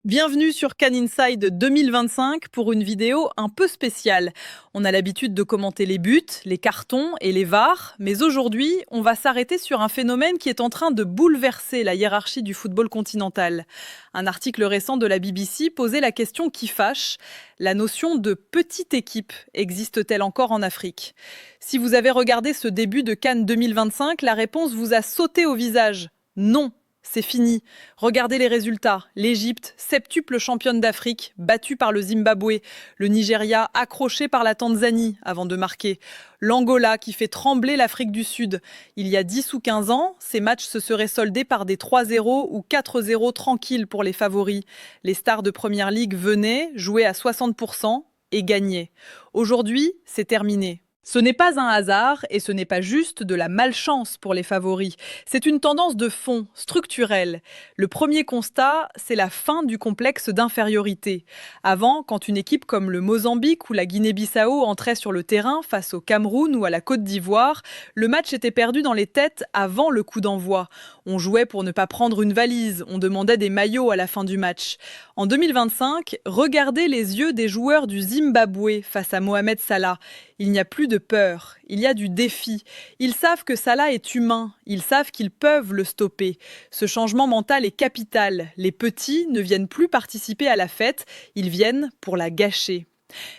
Bienvenue sur Can Inside 2025 pour une vidéo un peu spéciale. On a l'habitude de commenter les buts, les cartons et les VAR, mais aujourd'hui, on va s'arrêter sur un phénomène qui est en train de bouleverser la hiérarchie du football continental. Un article récent de la BBC posait la question qui fâche. La notion de petite équipe existe-t-elle encore en Afrique ? Si vous avez regardé ce début de Cannes 2025, la réponse vous a sauté au visage. Non. C'est fini. Regardez les résultats. L'Égypte, septuple championne d'Afrique, battue par le Zimbabwe. Le Nigeria, accroché par la Tanzanie avant de marquer. L'Angola, qui fait trembler l'Afrique du Sud. Il y a 10 ou 15 ans, ces matchs se seraient soldés par des 3-0 ou 4-0 tranquilles pour les favoris. Les stars de Première Ligue venaient, jouaient à 60% et gagnaient. Aujourd'hui, c'est terminé. Ce n'est pas un hasard et ce n'est pas juste de la malchance pour les favoris. C'est une tendance de fond, structurelle. Le premier constat, c'est la fin du complexe d'infériorité. Avant, quand une équipe comme le Mozambique ou la Guinée-Bissau entrait sur le terrain face au Cameroun ou à la Côte d'Ivoire, le match était perdu dans les têtes avant le coup d'envoi. On jouait pour ne pas prendre une valise, on demandait des maillots à la fin du match. En 2025, regardez les yeux des joueurs du Zimbabwe face à Mohamed Salah. Il n'y a plus de peur, il y a du défi. Ils savent que Salah est humain, ils savent qu'ils peuvent le stopper. Ce changement mental est capital. Les petits ne viennent plus participer à la fête, ils viennent pour la gâcher.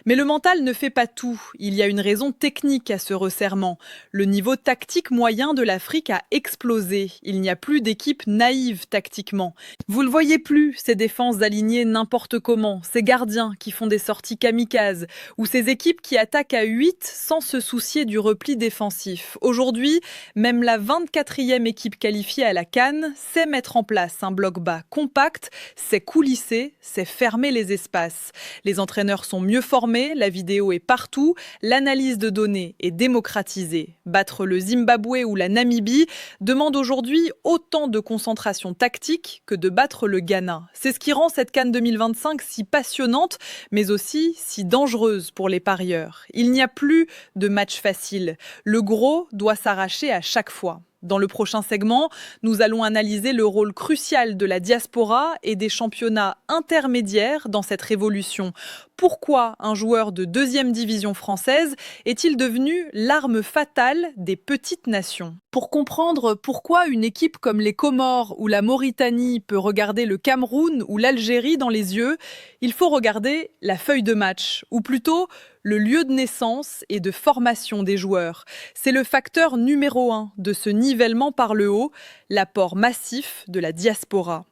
Mais le mental ne fait pas tout. Il y a une raison technique à ce resserrement. Le niveau tactique moyen de l'Afrique a explosé. Il n'y a plus d'équipes naïves tactiquement. Vous ne voyez plus ces défenses alignées n'importe comment, ces gardiens qui font des sorties kamikazes, ou ces équipes qui attaquent à 8 sans se soucier du repli défensif. Aujourd'hui, même la 24e équipe qualifiée à la CAN sait mettre en place un bloc bas compact, sait coulisser, sait fermer les espaces. Les entraîneurs sont mieux formés, la vidéo est partout, l'analyse de données est démocratisée. Battre le Zimbabwe ou la Namibie demande aujourd'hui autant de concentration tactique que de battre le Ghana. C'est ce qui rend cette CAN 2025 si passionnante, mais aussi si dangereuse pour les parieurs. Il n'y a plus de match facile. Le gros doit s'arracher à chaque fois. Dans le prochain segment, nous allons analyser le rôle crucial de la diaspora et des championnats intermédiaires dans cette révolution. Pourquoi un joueur de 2e division française est-il devenu l'arme fatale des petites nations ? Pour comprendre pourquoi une équipe comme les Comores ou la Mauritanie peut regarder le Cameroun ou l'Algérie dans les yeux, il faut regarder la feuille de match, ou plutôt le lieu de naissance et de formation des joueurs. C'est le facteur numéro 1 de ce nivellement par le haut, l'apport massif de la diaspora.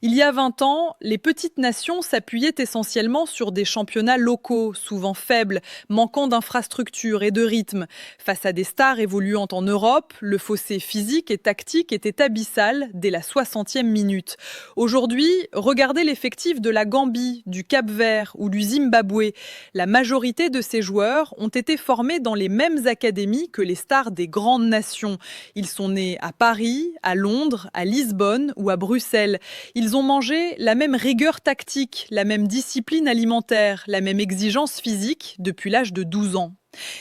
Il y a 20 ans, les petites nations s'appuyaient essentiellement sur des championnats locaux, souvent faibles, manquant d'infrastructures et de rythme. Face à des stars évoluant en Europe, le fossé physique et tactique était abyssal dès la 60e minute. Aujourd'hui, regardez l'effectif de la Gambie, du Cap-Vert ou du Zimbabwe. La majorité de ces joueurs ont été formés dans les mêmes académies que les stars des grandes nations. Ils sont nés à Paris, à Londres, à Lisbonne ou à Bruxelles. Ils ont mangé la même rigueur tactique, la même discipline alimentaire, la même exigence physique depuis l'âge de 12 ans.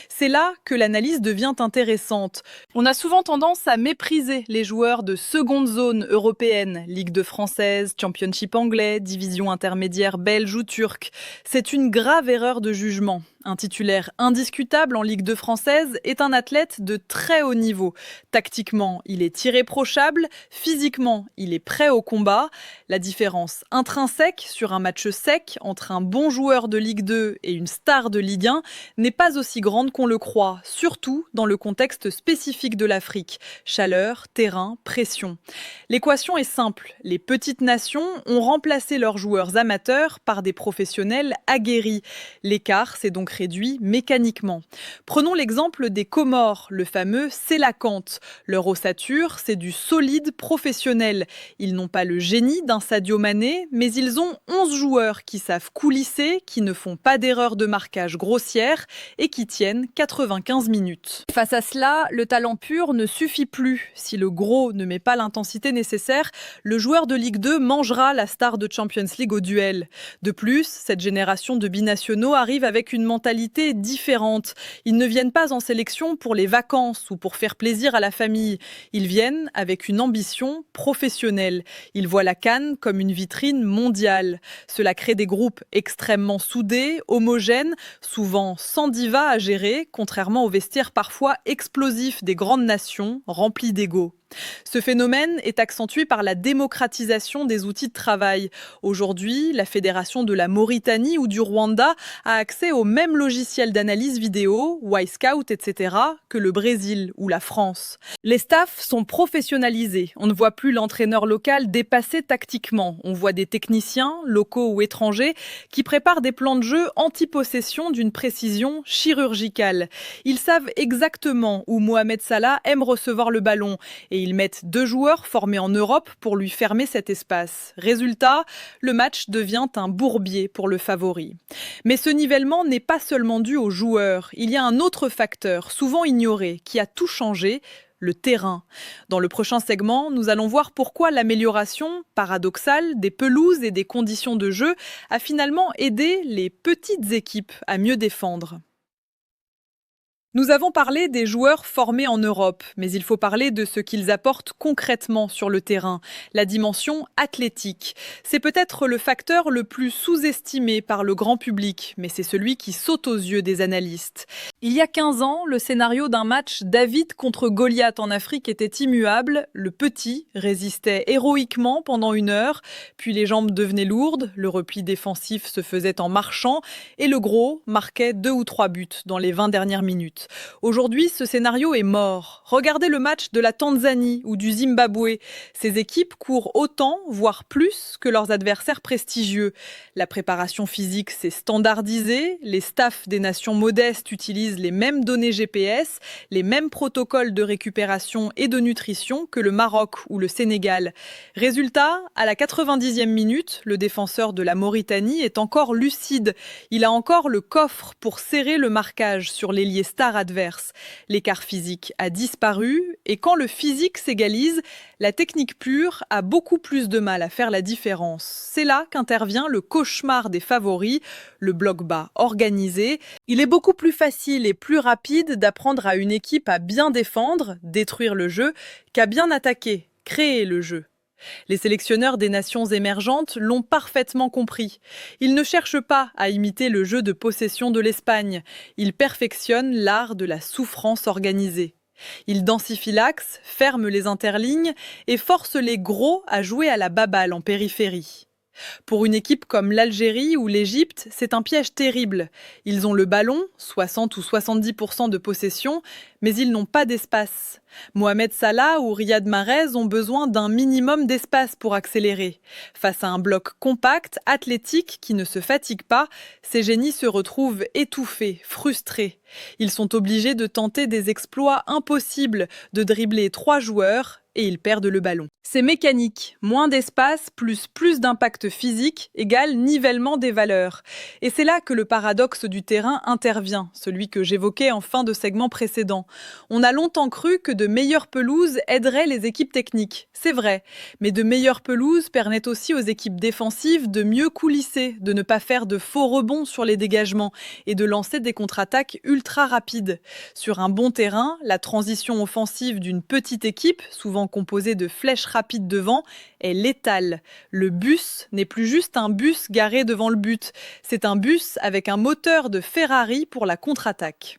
C'est là que l'analyse devient intéressante. On a souvent tendance à mépriser les joueurs de seconde zone européenne, Ligue 2 française, Championship anglais, division intermédiaire belge ou turque. C'est une grave erreur de jugement. Un titulaire indiscutable en Ligue 2 française est un athlète de très haut niveau. Tactiquement, il est irréprochable. Physiquement, il est prêt au combat. La différence intrinsèque sur un match sec entre un bon joueur de Ligue 2 et une star de Ligue 1 n'est pas aussi grande qu'on le croit, surtout dans le contexte spécifique de l'Afrique. Chaleur, terrain, pression. L'équation est simple. Les petites nations ont remplacé leurs joueurs amateurs par des professionnels aguerris. L'écart s'est donc réduit mécaniquement. Prenons l'exemple des Comores, le fameux Sélacanthe. Leur ossature, c'est du solide professionnel. Ils n'ont pas le génie d'un Sadio Mané, mais ils ont 11 joueurs qui savent coulisser, qui ne font pas d'erreurs de marquage grossières et qui tiennent 95 minutes. Face à cela, le talent pur ne suffit plus. Si le gros ne met pas l'intensité nécessaire, le joueur de Ligue 2 mangera la star de Champions League au duel. De plus, cette génération de binationaux arrive avec une mentalité différente. Ils ne viennent pas en sélection pour les vacances ou pour faire plaisir à la famille. Ils viennent avec une ambition professionnelle. Ils voient la CAN comme une vitrine mondiale. Cela crée des groupes extrêmement soudés, homogènes, souvent sans diva à gérer, contrairement aux vestiaires parfois explosifs des grandes nations remplis d'ego. Ce phénomène est accentué par la démocratisation des outils de travail. Aujourd'hui, la Fédération de la Mauritanie ou du Rwanda a accès aux mêmes logiciels d'analyse vidéo, Wisecout, etc., que le Brésil ou la France. Les staffs sont professionnalisés. On ne voit plus l'entraîneur local dépassé tactiquement. On voit des techniciens, locaux ou étrangers, qui préparent des plans de jeu anti-possession d'une précision chirurgicale. Ils savent exactement où Mohamed Salah aime recevoir le ballon et ils mettent 2 joueurs formés en Europe pour lui fermer cet espace. Résultat, le match devient un bourbier pour le favori. Mais ce nivellement n'est pas seulement dû aux joueurs. Il y a un autre facteur, souvent ignoré, qui a tout changé, le terrain. Dans le prochain segment, nous allons voir pourquoi l'amélioration paradoxale des pelouses et des conditions de jeu a finalement aidé les petites équipes à mieux défendre. Nous avons parlé des joueurs formés en Europe, mais il faut parler de ce qu'ils apportent concrètement sur le terrain, la dimension athlétique. C'est peut-être le facteur le plus sous-estimé par le grand public, mais c'est celui qui saute aux yeux des analystes. Il y a 15 ans, le scénario d'un match David contre Goliath en Afrique était immuable. Le petit résistait héroïquement pendant 1 heure, puis les jambes devenaient lourdes, le repli défensif se faisait en marchant, et le gros marquait 2 ou 3 buts dans les 20 dernières minutes. Aujourd'hui, ce scénario est mort. Regardez le match de la Tanzanie ou du Zimbabwe. Ces équipes courent autant, voire plus, que leurs adversaires prestigieux. La préparation physique s'est standardisée. Les staffs des nations modestes utilisent les mêmes données GPS, les mêmes protocoles de récupération et de nutrition que le Maroc ou le Sénégal. Résultat, à la 90e minute, le défenseur de la Mauritanie est encore lucide. Il a encore le coffre pour serrer le marquage sur l'ailier star adverse. L'écart physique a disparu et quand le physique s'égalise, la technique pure a beaucoup plus de mal à faire la différence. C'est là qu'intervient le cauchemar des favoris, le bloc bas organisé. Il est beaucoup plus facile et plus rapide d'apprendre à une équipe à bien défendre, détruire le jeu, qu'à bien attaquer, créer le jeu. Les sélectionneurs des nations émergentes l'ont parfaitement compris. Ils ne cherchent pas à imiter le jeu de possession de l'Espagne. Ils perfectionnent l'art de la souffrance organisée. Ils densifient l'axe, ferment les interlignes et forcent les gros à jouer à la baballe en périphérie. Pour une équipe comme l'Algérie ou l'Égypte, c'est un piège terrible. Ils ont le ballon, 60 ou 70% de possession, mais ils n'ont pas d'espace. Mohamed Salah ou Riyad Mahrez ont besoin d'un minimum d'espace pour accélérer. Face à un bloc compact, athlétique, qui ne se fatigue pas, ces génies se retrouvent étouffés, frustrés. Ils sont obligés de tenter des exploits impossibles, de dribbler 3 joueurs, et ils perdent le ballon. C'est mécanique, moins d'espace plus d'impact physique égale nivellement des valeurs. Et c'est là que le paradoxe du terrain intervient, celui que j'évoquais en fin de segment précédent. On a longtemps cru que de meilleures pelouses aideraient les équipes techniques. C'est vrai, mais de meilleures pelouses permettent aussi aux équipes défensives de mieux coulisser, de ne pas faire de faux rebonds sur les dégagements et de lancer des contre-attaques ultra rapides. Sur un bon terrain, la transition offensive d'une petite équipe, souvent composée de flèches rapides devant, est létale. Le bus n'est plus juste un bus garé devant le but, c'est un bus avec un moteur de Ferrari pour la contre-attaque.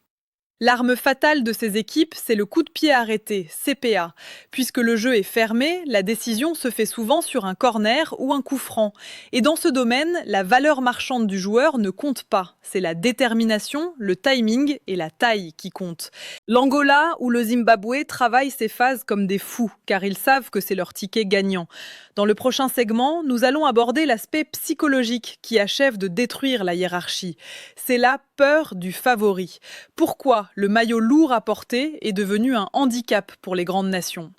L'arme fatale de ces équipes, c'est le coup de pied arrêté, CPA. Puisque le jeu est fermé, la décision se fait souvent sur un corner ou un coup franc. Et dans ce domaine, la valeur marchande du joueur ne compte pas. C'est la détermination, le timing et la taille qui comptent. L'Angola ou le Zimbabwe travaillent ces phases comme des fous, car ils savent que c'est leur ticket gagnant. Dans le prochain segment, nous allons aborder l'aspect psychologique qui achève de détruire la hiérarchie. C'est la peur du favori. Pourquoi le maillot lourd à porter est devenu un handicap pour les grandes nations.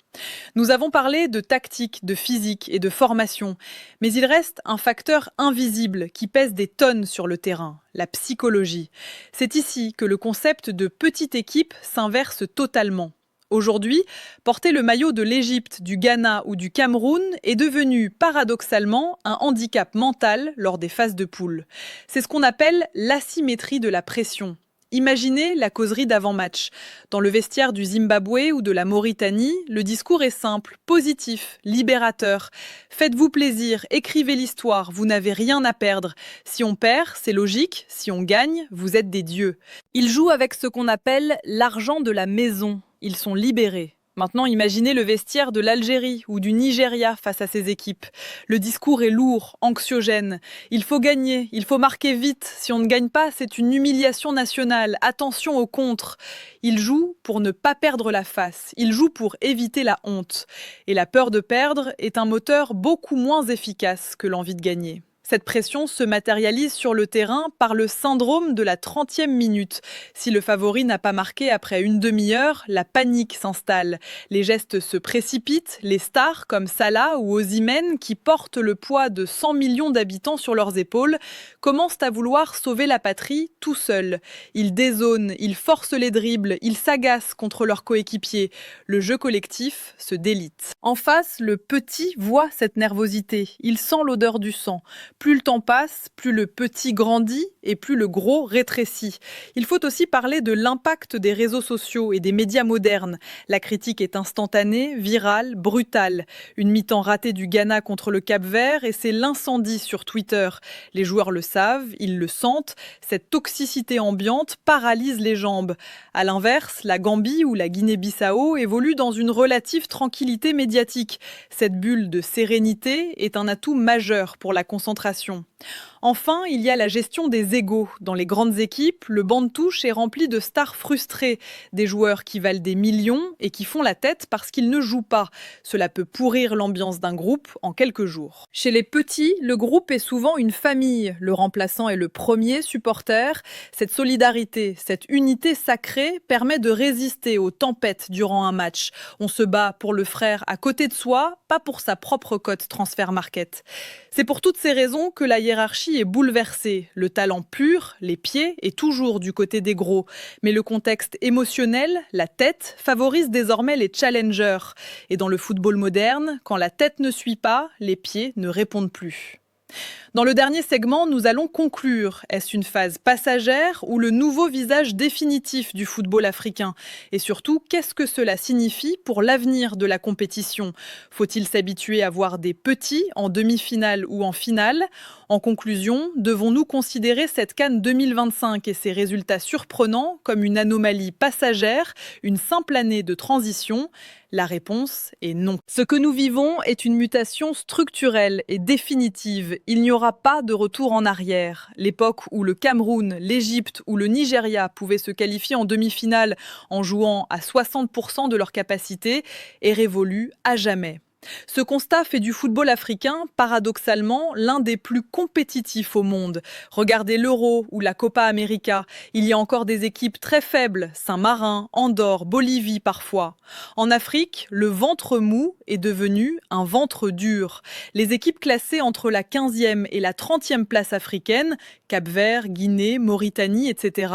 Nous avons parlé de tactique, de physique et de formation, mais il reste un facteur invisible qui pèse des tonnes sur le terrain, la psychologie. C'est ici que le concept de petite équipe s'inverse totalement. Aujourd'hui, porter le maillot de l'Égypte, du Ghana ou du Cameroun est devenu paradoxalement un handicap mental lors des phases de poule. C'est ce qu'on appelle l'asymétrie de la pression. Imaginez la causerie d'avant-match. Dans le vestiaire du Zimbabwe ou de la Mauritanie, le discours est simple, positif, libérateur. Faites-vous plaisir, écrivez l'histoire, vous n'avez rien à perdre. Si on perd, c'est logique, si on gagne, vous êtes des dieux. Ils jouent avec ce qu'on appelle l'argent de la maison. Ils sont libérés. Maintenant, imaginez le vestiaire de l'Algérie ou du Nigeria face à ces équipes. Le discours est lourd, anxiogène. Il faut gagner, il faut marquer vite. Si on ne gagne pas, c'est une humiliation nationale. Attention au contre. Ils jouent pour ne pas perdre la face. Ils jouent pour éviter la honte. Et la peur de perdre est un moteur beaucoup moins efficace que l'envie de gagner. Cette pression se matérialise sur le terrain par le syndrome de la 30e minute. Si le favori n'a pas marqué après une demi-heure, la panique s'installe. Les gestes se précipitent, les stars comme Salah ou Osimhen, qui portent le poids de 100 millions d'habitants sur leurs épaules, commencent à vouloir sauver la patrie tout seuls. Ils dézonent, ils forcent les dribbles, ils s'agacent contre leurs coéquipiers. Le jeu collectif se délite. En face, le petit voit cette nervosité, il sent l'odeur du sang. Plus le temps passe, plus le petit grandit et plus le gros rétrécit. Il faut aussi parler de l'impact des réseaux sociaux et des médias modernes. La critique est instantanée, virale, brutale. Une mi-temps ratée du Ghana contre le Cap-Vert et c'est l'incendie sur Twitter. Les joueurs le savent, ils le sentent. Cette toxicité ambiante paralyse les jambes. À l'inverse, la Gambie ou la Guinée-Bissau évoluent dans une relative tranquillité médiatique. Cette bulle de sérénité est un atout majeur pour la concentration. Enfin, il y a la gestion des égos. Dans les grandes équipes, le banc de touche est rempli de stars frustrées, des joueurs qui valent des millions et qui font la tête parce qu'ils ne jouent pas. Cela peut pourrir l'ambiance d'un groupe en quelques jours. Chez les petits, le groupe est souvent une famille. Le remplaçant est le premier supporter. Cette solidarité, cette unité sacrée permet de résister aux tempêtes durant un match. On se bat pour le frère à côté de soi, pas pour sa propre cote transfert market. C'est pour toutes ces raisons que la hiérarchie est bouleversée. Le talent pur, les pieds, est toujours du côté des gros. Mais le contexte émotionnel, la tête, favorise désormais les challengers. Et dans le football moderne, quand la tête ne suit pas, les pieds ne répondent plus. Dans le dernier segment, nous allons conclure. Est-ce une phase passagère ou le nouveau visage définitif du football africain? Et surtout, qu'est-ce que cela signifie pour l'avenir de la compétition? Faut-il s'habituer à voir des petits en demi-finale ou en finale? En conclusion, devons-nous considérer cette CAN 2025 et ses résultats surprenants comme une anomalie passagère, une simple année de transition? La réponse est non. Ce que nous vivons est une mutation structurelle et définitive. Il n'y aura pas de retour en arrière. L'époque où le Cameroun, l'Égypte ou le Nigeria pouvaient se qualifier en demi-finale en jouant à 60% de leur capacité est révolue à jamais. Ce constat fait du football africain, paradoxalement, l'un des plus compétitifs au monde. Regardez l'Euro ou la Copa América. Il y a encore des équipes très faibles, Saint-Marin, Andorre, Bolivie parfois. En Afrique, le ventre mou est devenu un ventre dur. Les équipes classées entre la 15e et la 30e place africaine, Cap-Vert, Guinée, Mauritanie, etc.,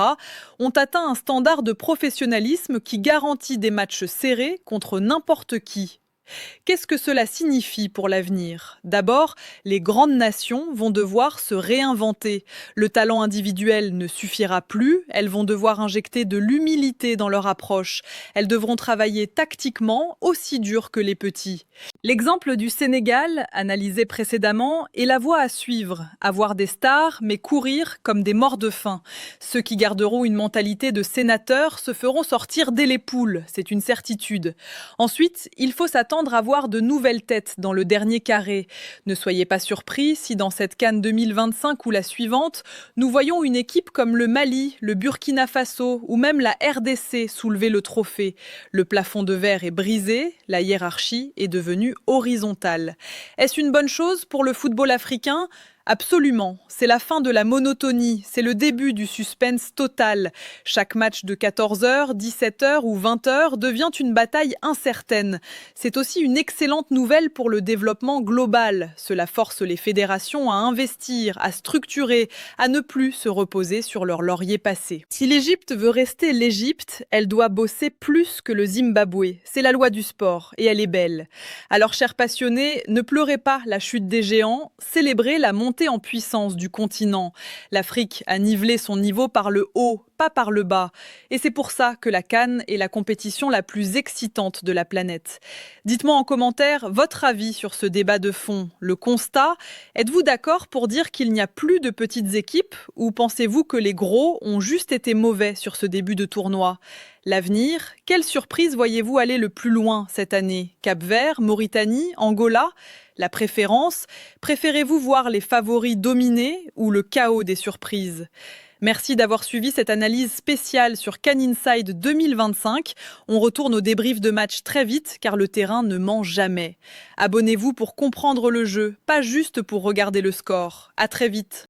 ont atteint un standard de professionnalisme qui garantit des matchs serrés contre n'importe qui. Qu'est-ce que cela signifie pour l'avenir? D'abord, les grandes nations vont devoir se réinventer. Le talent individuel ne suffira plus, elles vont devoir injecter de l'humilité dans leur approche. Elles devront travailler tactiquement aussi dur que les petits. L'exemple du Sénégal, analysé précédemment, est la voie à suivre. Avoir des stars, mais courir comme des morts de faim. Ceux qui garderont une mentalité de sénateurs se feront sortir dès les poules, c'est une certitude. Ensuite, il faut s'attendre à voir de nouvelles têtes dans le dernier carré. Ne soyez pas surpris si dans cette CAN 2025 ou la suivante, nous voyons une équipe comme le Mali, le Burkina Faso ou même la RDC soulever le trophée. Le plafond de verre est brisé, la hiérarchie est devenue horizontale. Est-ce une bonne chose pour le football africain ? Absolument, c'est la fin de la monotonie, c'est le début du suspense total. Chaque match de 14h, 17h ou 20h devient une bataille incertaine. C'est aussi une excellente nouvelle pour le développement global. Cela force les fédérations à investir, à structurer, à ne plus se reposer sur leur laurier passé. Si l'Égypte veut rester l'Égypte, elle doit bosser plus que le Zimbabwe. C'est la loi du sport et elle est belle. Alors, chers passionnés, ne pleurez pas la chute des géants, célébrez la montée en puissance du continent. L'Afrique a nivelé son niveau par le haut, pas par le bas. Et c'est pour ça que la CAN est la compétition la plus excitante de la planète. Dites-moi en commentaire votre avis sur ce débat de fond. Le constat, êtes-vous d'accord pour dire qu'il n'y a plus de petites équipes ou pensez-vous que les gros ont juste été mauvais sur ce début de tournoi ? L'avenir, quelle surprise voyez-vous aller le plus loin cette année ? Cap-Vert, Mauritanie, Angola ? La préférence, préférez-vous voir les favoris dominer ou le chaos des surprises ? Merci d'avoir suivi cette analyse spéciale sur CAN Inside 2025. On retourne au débrief de match très vite car le terrain ne ment jamais. Abonnez-vous pour comprendre le jeu, pas juste pour regarder le score. À très vite.